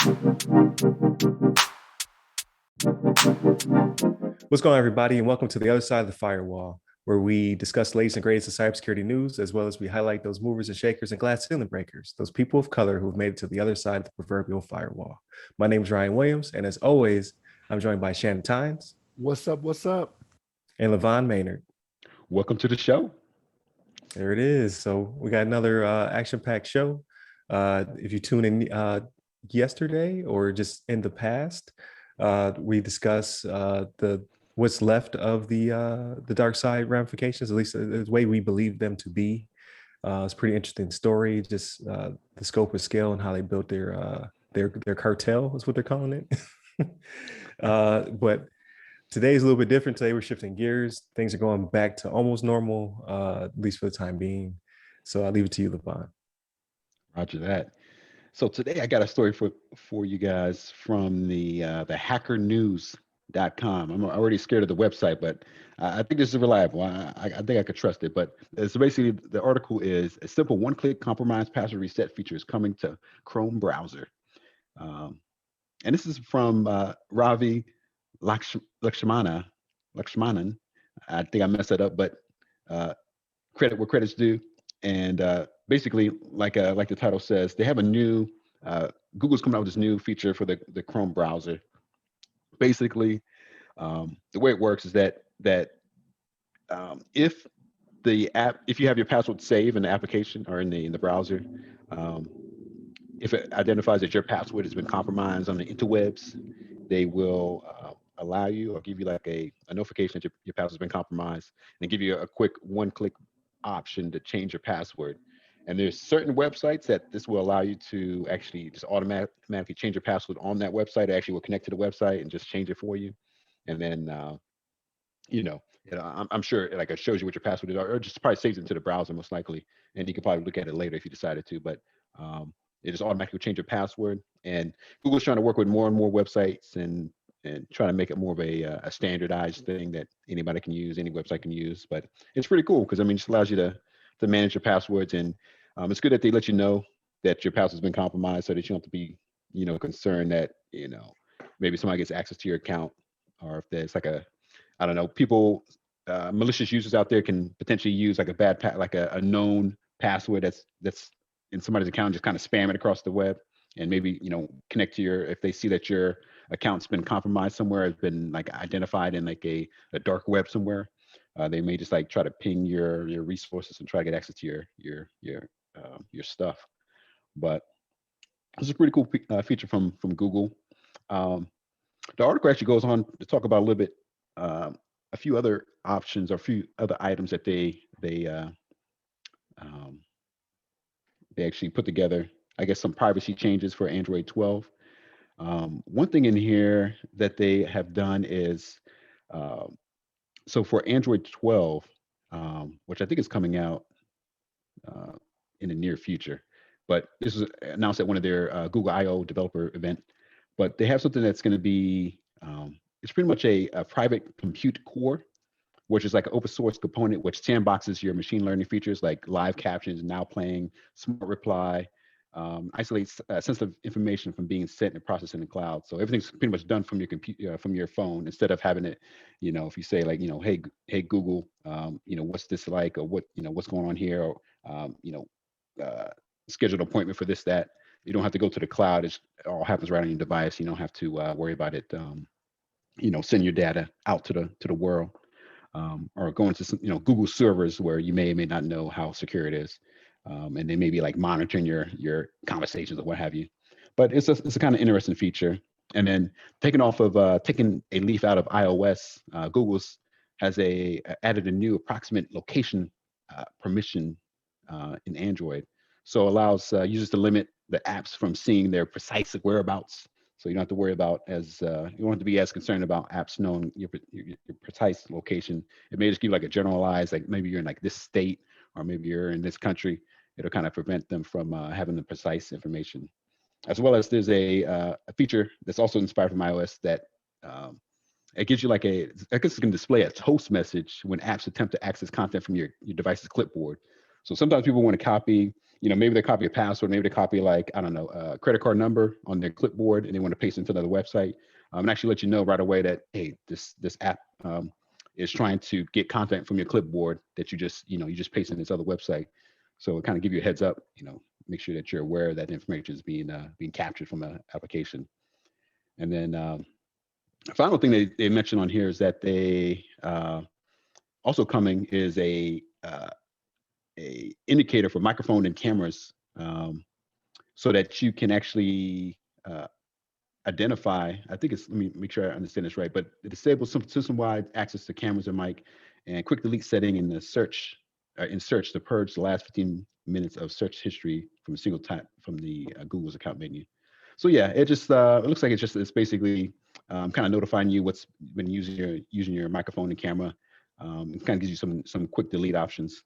What's going on, everybody, and welcome to the other side of the firewall, where we discuss the latest and greatest of cybersecurity news, as well as we highlight those movers and shakers and glass ceiling breakers, those people of color who've made it to the other side of the proverbial firewall. My name is Ryan Williams, and as always, I'm joined by Shannon Tynes. What's up? What's up? And LeVon Maynard. Welcome to the show. There it is. So we got another action-packed show. If you tune in yesterday or just in the past, we discuss the what's left of the dark side ramifications, at least the way we believe them to be. It's a pretty interesting story, just the scope and scale and how they built their cartel is what they're calling it. But today is a little bit different. Today we're shifting gears. Things are going back to almost normal, at least for the time being. So I'll leave it to you, LeVon. Roger that. So today I got a story for you guys from the hackernews.com. I'm already scared of the website, but I think this is reliable. I think I could trust it. But so basically, the article is a simple one-click compromise password reset feature is coming to Chrome browser. And this is from Ravi Lakshmanan. I think I messed that up, but credit where credit's due. And basically, like the title says, they have a new Google's coming out with this new feature for the Chrome browser. Basically, the way it works is that if you have your password saved in the application or in the browser, if it identifies that your password has been compromised on the interwebs, they will allow you or give you like a notification that your password's been compromised and give you a quick one-click option to change your password. And there's certain websites that this will allow you to actually just automatically change your password on that website. It actually will connect to the website and just change it for you. And then, I'm sure like it shows you what your password is, or just probably saves it into the browser most likely. And you can probably look at it later if you decided to, but it just automatically change your password. And Google's trying to work with more and more websites and try to make it more of a standardized thing that anybody can use, any website can use. But it's pretty cool because it just allows you to manage your passwords, and it's good that they let you know that your password's been compromised, so that you don't have to be, concerned that maybe somebody gets access to your account, or if there's like people, malicious users out there can potentially use like a bad a known password that's in somebody's account, and just kind of spam it across the web, and maybe connect to if they see that your account's been compromised somewhere, has been like identified in like a dark web somewhere. They may just like try to ping your resources and try to get access to your stuff. But this is a pretty cool feature from Google. The article actually goes on to talk about a little bit, a few other options or a few other items that they actually put together. I guess some privacy changes for Android 12. One thing in here that they have done is, so for Android 12, which I think is coming out in the near future, but this was announced at one of their Google I/O developer event. But they have something that's going to be, it's pretty much a private compute core, which is like an open source component which sandboxes your machine learning features like live captions, now playing, smart reply, isolates sensitive information from being sent and processed in the cloud. So everything's pretty much done from your computer, from your phone, instead of having it, if you say like, hey Google, what's this like, or what's going on here, or schedule an appointment for this, that. You don't have to go to the cloud. It all happens right on your device. You don't have to worry about it, send your data out to the world, or go into some, Google servers where you may or may not know how secure it is. And they may be like monitoring your conversations or what have you. But it's a kind of interesting feature. And then taking a leaf out of iOS, Google's has added a new approximate location permission in Android. So allows users to limit the apps from seeing their precise whereabouts. So you don't have to worry about you don't have to be as concerned about apps knowing your precise location. It may just give you like a generalized, like maybe you're in like this state, or maybe you're in this country. It'll kind of prevent them from having the precise information. As well as there's a feature that's also inspired from iOS that it gives you like I guess it can display a toast message when apps attempt to access content from your device's clipboard. So sometimes people want to copy, maybe they copy a password, maybe they copy like, I don't know, a credit card number on their clipboard and they want to paste it into another website, and actually let you know right away that, hey, this app is trying to get content from your clipboard that you just paste in this other website. So it kind of give you a heads up, make sure that you're aware that information is being captured from the application. And then the final thing they mentioned on here is that they also coming is a indicator for microphone and cameras, so that you can actually identify. I think it's, let me make sure I understand this right, but it disables some system-wide access to cameras and mic, and quick delete setting in the search to purge the last 15 minutes of search history from a single tap from the Google's account menu. So yeah, it just it looks like it's basically kind of notifying you what's been using your microphone and camera. It kind of gives you some quick delete options,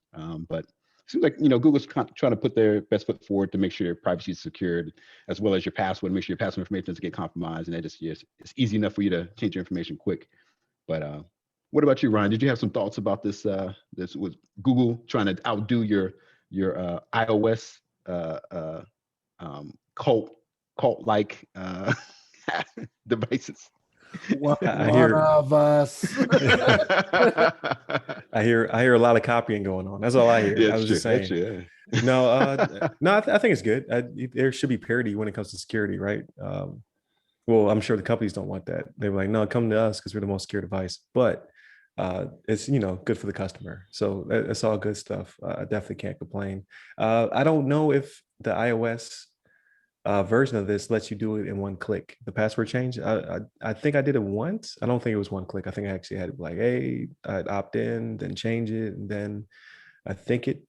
but it seems like Google's trying to put their best foot forward to make sure your privacy is secured, as well as your password, make sure your password information doesn't get compromised, and that it's easy enough for you to change your information quick. But what about you, Ryan? Did you have some thoughts about this? This was Google trying to outdo your iOS cult like devices? One I hear of us. I hear a lot of copying going on. That's all I hear. Yeah, I it's was true. just saying. That's true, No, no, I think it's good. There should be parity when it comes to security, right? Well, I'm sure the companies don't want that. They're like, no, come to us because we're the most secure device. But it's good for the customer. So that's all good stuff. I definitely can't complain. I don't know if the iOS version of this lets you do it in one click. The password change. I think I did it once. I don't think it was one click. I think I actually had like, hey, I'd opt in, then change it, and then I think it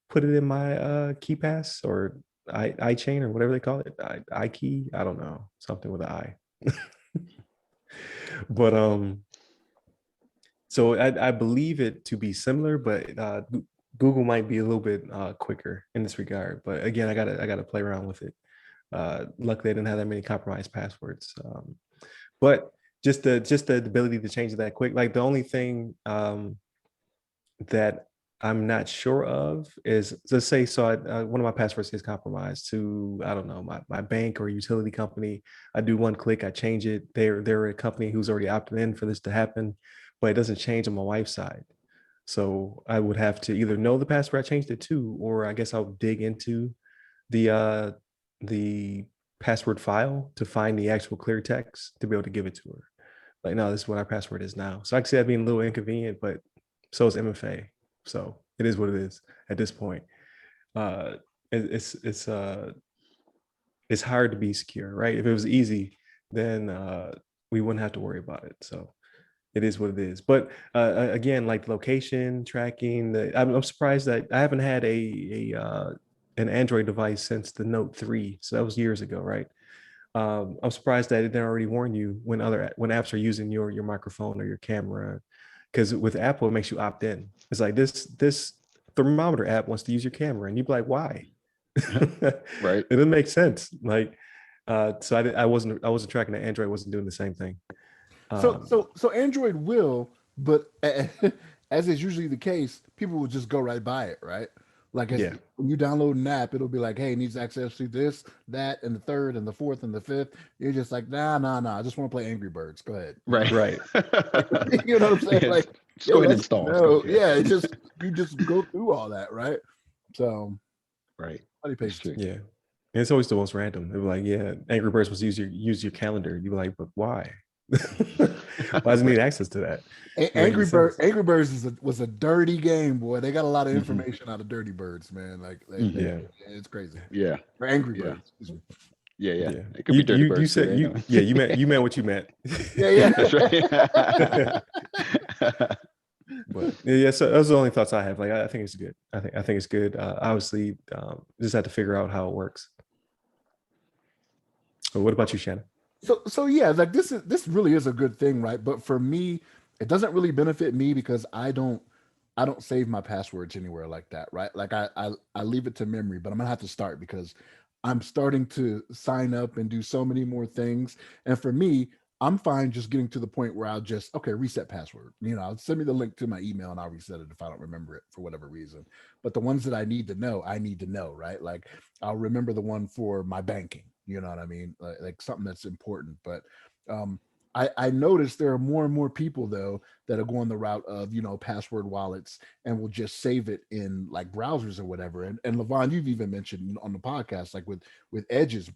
put it in my key pass or iChain or whatever they call it. iKey. I don't know, something with an I. But so I believe it to be similar, but Google might be a little bit quicker in this regard. But again, I gotta play around with it. Luckily, I didn't have that many compromised passwords. But just the ability to change it that quick. Like the only thing that I'm not sure of is, let's say, so one of my passwords is compromised to, I don't know, my bank or utility company. I do one click, I change it. They're a company who's already opted in for this to happen, but it doesn't change on my wife's side. So I would have to either know the password I changed it to, or I guess I'll dig into the password file to find the actual clear text to be able to give it to her. Like, no, this is what our password is now. So I can see that being a little inconvenient, but so is MFA. So it is what it is at this point. Uh, it's hard to be secure, right? If it was easy, then we wouldn't have to worry about it. So it is what it is. But again, like location tracking, I'm surprised that I haven't had an Android device since the Note 3. So that was years ago, right? I'm surprised that it didn't already warn you when apps are using your microphone or your camera, because with Apple it makes you opt in. It's like this thermometer app wants to use your camera, and you'd be like, why? right. It doesn't make sense. Like, so I wasn't tracking that Android wasn't doing the same thing. So Android will, but as is usually the case, people will just go right by it, right? Like Yeah. when you download an app, it'll be like, hey, it needs access to this, that, and the third, and the fourth, and the fifth. You're just like, nah. I just want to play Angry Birds. Go ahead. Right. Right. You know what I'm saying? Yes. Like, just go ahead and install. No, yeah, you just go through all that, right? So, Right. buddy patience. Yeah. And it's always the most random. They're like, yeah, Angry Birds was use your calendar. You were like, but why? Why does it need access to that? Angry Birds was a dirty game, boy. They got a lot of information out of Dirty Birds, man. Like, Yeah, it's crazy. Yeah. Or Angry Birds. Yeah. yeah. It could be Dirty Birds. You said you meant what you meant. Yeah. That's right. But yeah, so those are the only thoughts I have. Like, I think it's good. I think it's good. Obviously, just have to figure out how it works. So what about you, Shannon? So yeah, like this really is a good thing, right? But for me, it doesn't really benefit me because I don't save my passwords anywhere like that, right? Like I leave it to memory, but I'm gonna have to start because I'm starting to sign up and do so many more things. And for me, I'm fine just getting to the point where I'll just, okay, reset password. I'll send me the link to my email and I'll reset it if I don't remember it for whatever reason. But the ones that I need to know, right? Like I'll remember the one for my banking, you know what I mean? Like something that's important. But I noticed there are more and more people though that are going the route of, password wallets and will just save it in like browsers or whatever. And LeVon, you've even mentioned on the podcast, like with Edge's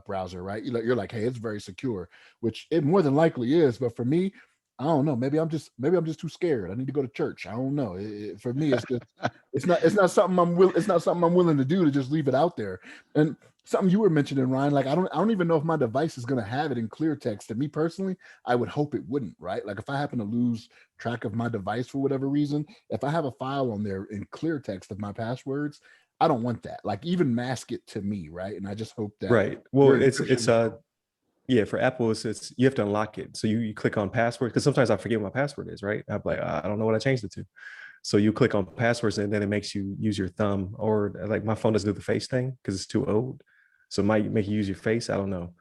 browser, right? You're like, hey, it's very secure, which it more than likely is. But for me, I don't know. Maybe I'm just too scared. I need to go to church. I don't know. For me, it's just it's not something I'm willing to do, to just leave it out there. And something you were mentioning, Ryan, like I don't even know if my device is going to have it in clear text. And me personally, I would hope it wouldn't, right? Like if I happen to lose track of my device for whatever reason, if I have a file on there in clear text of my passwords, I don't want that. Like even mask it to me, right? And I just hope that Right. Well, yeah, for Apple, it's you have to unlock it. So you click on password, because sometimes I forget what my password is, right? I'm like, I don't know what I changed it to. So you click on passwords and then it makes you use your thumb, or like my phone doesn't do the face thing because it's too old. So it might make you use your face. I don't know.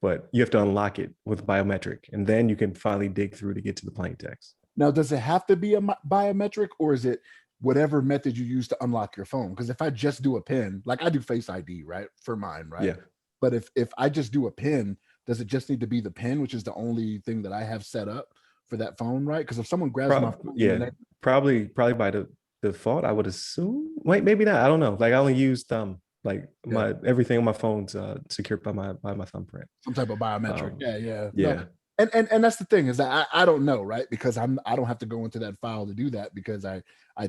But you have to unlock it with biometric, and then you can finally dig through to get to the plain text. Now, does it have to be a biometric, or is it whatever method you use to unlock your phone? Because if I just do a pin, like I do Face ID, right, for mine, right? Yeah. But if I just do a pin, does it just need to be the pin, which is the only thing that I have set up for that phone, right? Because if someone grabs my phone, yeah, probably by the default, I would assume. Wait, maybe not. I don't know. Like I only use thumb. Like my everything on my phone's secured by my thumbprint. Some type of biometric. Yeah. Yeah. No. And that's the thing, is that I don't know, right? Because I don't have to go into that file to do that, because I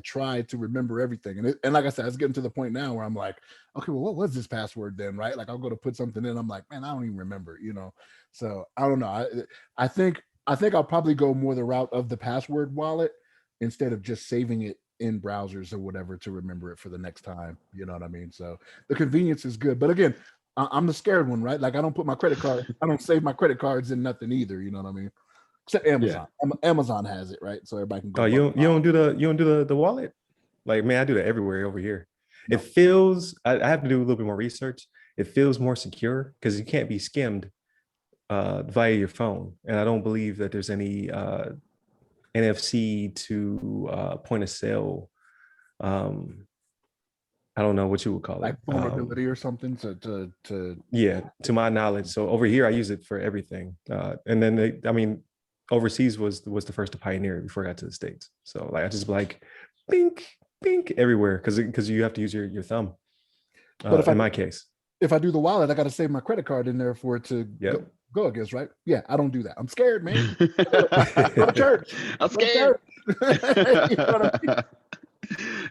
try to remember everything. And like I said, it's getting to the point now where I'm like, okay, well, what was this password then, right? Like I'll go to put something in, I'm like, man, I don't even remember, So I don't know. I think I'll probably go more the route of the password wallet instead of just saving it in browsers or whatever to remember it for the next time. You know what I mean? So the convenience is good. But again, I'm the scared one, right? Like I don't put my credit card, I don't save my credit cards in nothing either. You know what I mean? Except Amazon. Amazon has it, right? So everybody can go. Oh, you don't do the wallet? Like, man, I do that everywhere over here. No. It feels, I have to do a little bit more research. It feels more secure because you can't be skimmed via your phone. And I don't believe that there's any NFC to point of sale. I don't know what you would call like it. Vulnerability or something to my knowledge. So over here, I use it for everything. And then overseas was the first to pioneer it before I got to the States. So like I just like bink, bink everywhere because you have to use your thumb. But in my case, if I do the wallet, I got to save my credit card in there for it to go against, right? Yeah, I don't do that. I'm scared, man. Go to church. I'm scared. You know what I mean?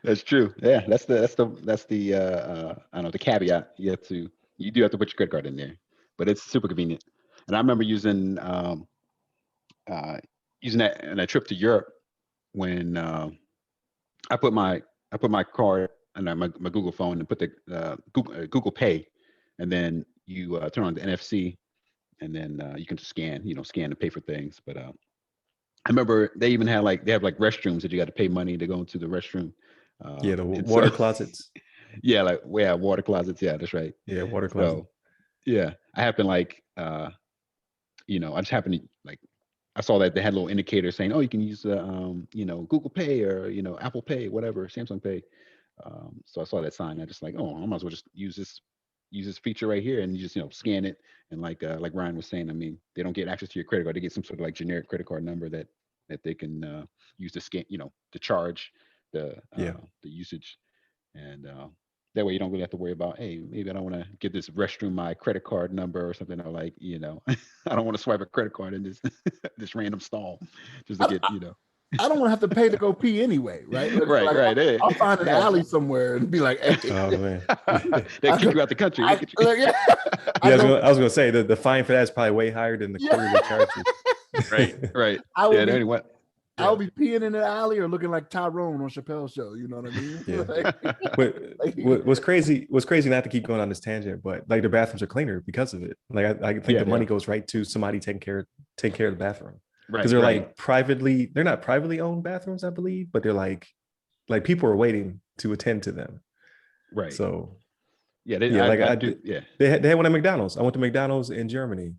That's true. Yeah, that's the I don't know, the caveat. You do have to put your credit card in there, but it's super convenient. And I remember using that in a trip to Europe when I put my card and my Google phone and put the Google Pay, and then you turn on the NFC, and then you can just scan and pay for things. But I remember they even had they have restrooms that you got to pay money to go into the restroom. The water closets. Yeah, water closets. Yeah, that's right. Yeah, water closets. So, I happened I just happened to I saw that they had a little indicator saying, oh, you can use Google Pay or Apple Pay, whatever, Samsung Pay. So I saw that sign. I just I might as well just use this feature right here, and you just scan it, and like Ryan was saying, I mean, they don't get access to your credit card. They get some sort of generic credit card number that they can use to scan, to charge the usage, and that way you don't really have to worry about, hey, maybe I don't want to give this restroom my credit card number or something, or I don't want to swipe a credit card in this this random stall just to get I don't want to have to pay to go pee anyway, right? Right. I'll find an alley somewhere and be like, hey. Oh man, they kick you out the country. I was gonna say the fine for that is probably way higher than the quarterly charges. Right. I'll be peeing in the alley or looking like Tyrone on Chappelle's show. You know what I mean? Yeah. What's crazy not to keep going on this tangent, but the bathrooms are cleaner because of it. I think the money goes right to somebody taking care of the bathroom. Right. Because they're they're not privately owned bathrooms, I believe, but they're like people are waiting to attend to them. Right. So they had one at McDonald's. I went to McDonald's in Germany,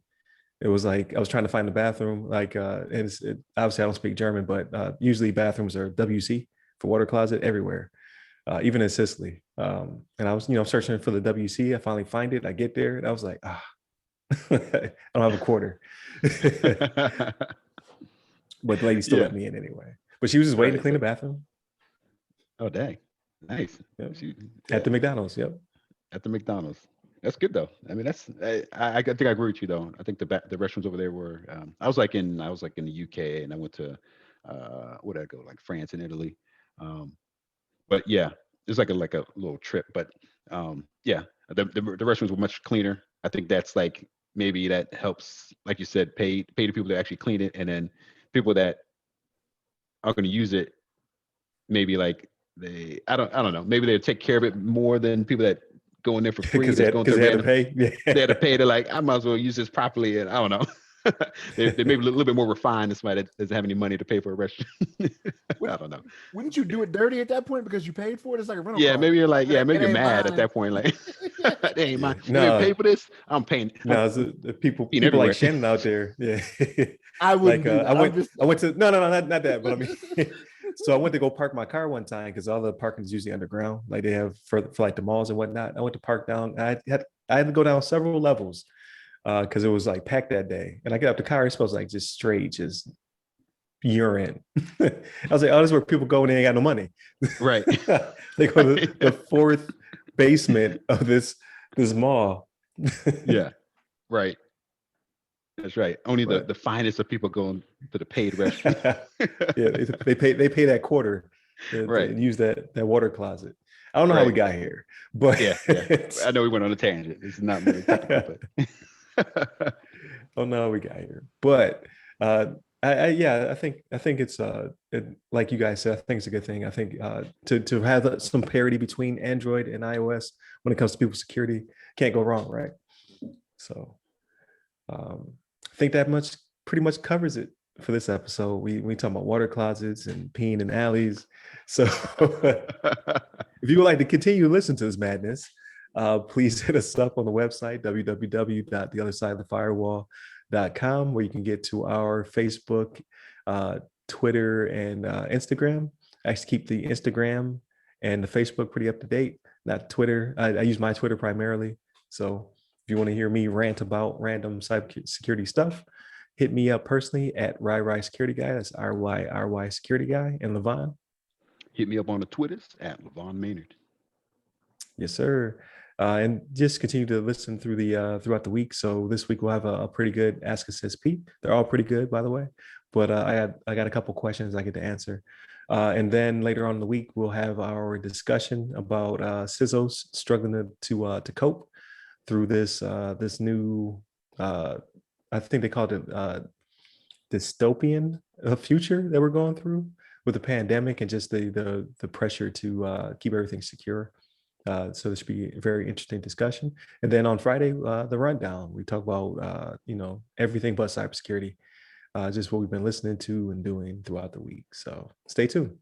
It was like I was trying to find the bathroom, like, and obviously I don't speak German, but usually bathrooms are WC for water closet everywhere, even in Sicily. And I was, searching for the WC. I finally find it. I get there, and I was like, I don't have a quarter. But the lady still Yeah. let me in anyway. But she was just waiting to Right, clean so- the bathroom. Oh, dang. Nice. Yep. She- At the yeah, McDonald's. Yep. at the McDonald's. That's good though. I mean, I think I agree with you though. I think the restaurants over there were. I was like in the UK, and I went to where did I go? Like France and Italy. But yeah, it's like a little trip. But yeah, the restaurants were much cleaner. I think that's like maybe that helps, like you said, pay the people to actually clean it, and then people that are going to use it, maybe like I don't know, maybe they take care of it more than people that go in there for free. Because That's going to they had to random. pay. Yeah. They had to pay. They're like, I might as well use this properly, and I don't know. they may be a little bit more refined than somebody that doesn't have any money to pay for a restaurant. I don't know. Wouldn't you do it dirty at that point because you paid for it? It's like a rental Yeah, car. maybe you're like, It maybe you're ain't mad at mine. that point. Like, they ain't mine. Yeah. They didn't pay No, for this. I'm paying. no, it's the people Being like everywhere. Shannon out there. Yeah. I wouldn't Like do that. I went to no, not that, but I mean, so I went to go park my car one time because all the parking is usually underground, like they have for like the malls and whatnot. I went to park down. I had to go down several levels because it was like packed that day. And I get up the car, it smells like just straight, just urine. I was like, oh, this is where people go and they ain't got no money. Right. They go to the fourth basement of this mall. Yeah. Right. That's right. Only But- the finest of people going to the paid restaurant. Yeah, they pay that quarter to Right. use that water closet. I don't know how we Right. got here, but Yeah. I know we went on a tangent. This is not very technical, but I don't know how we got here. But I think it's like you guys said, I think it's a good thing. I think to have some parity between Android and iOS when it comes to people security, can't go wrong, right? So I think that pretty much covers it for this episode. We talk about water closets and peeing in alleys. So if you would like to continue to listen to this madness, please hit us up on the website, www.theothersideofthefirewall.com, where you can get to our Facebook, Twitter, and Instagram. I actually keep the Instagram and the Facebook pretty up to date, not Twitter. I use my Twitter primarily. So if you want to hear me rant about random cybersecurity stuff, hit me up personally at RY Security Guy. That's RY Security Guy. And LeVon. hit me up on the Twitters at LeVon Maynard. Yes, sir. And just continue to listen through the throughout the week. So this week we'll have a pretty good Ask Us SP. They're all pretty good, by the way. But I got a couple questions I get to answer. And then later on in the week we'll have our discussion about CISOs struggling to cope through this new I think they called it dystopian future that we're going through with the pandemic and just the pressure to keep everything secure. So this should be a very interesting discussion. And then on Friday, the rundown, we talk about everything but cybersecurity, just what we've been listening to and doing throughout the week. So stay tuned.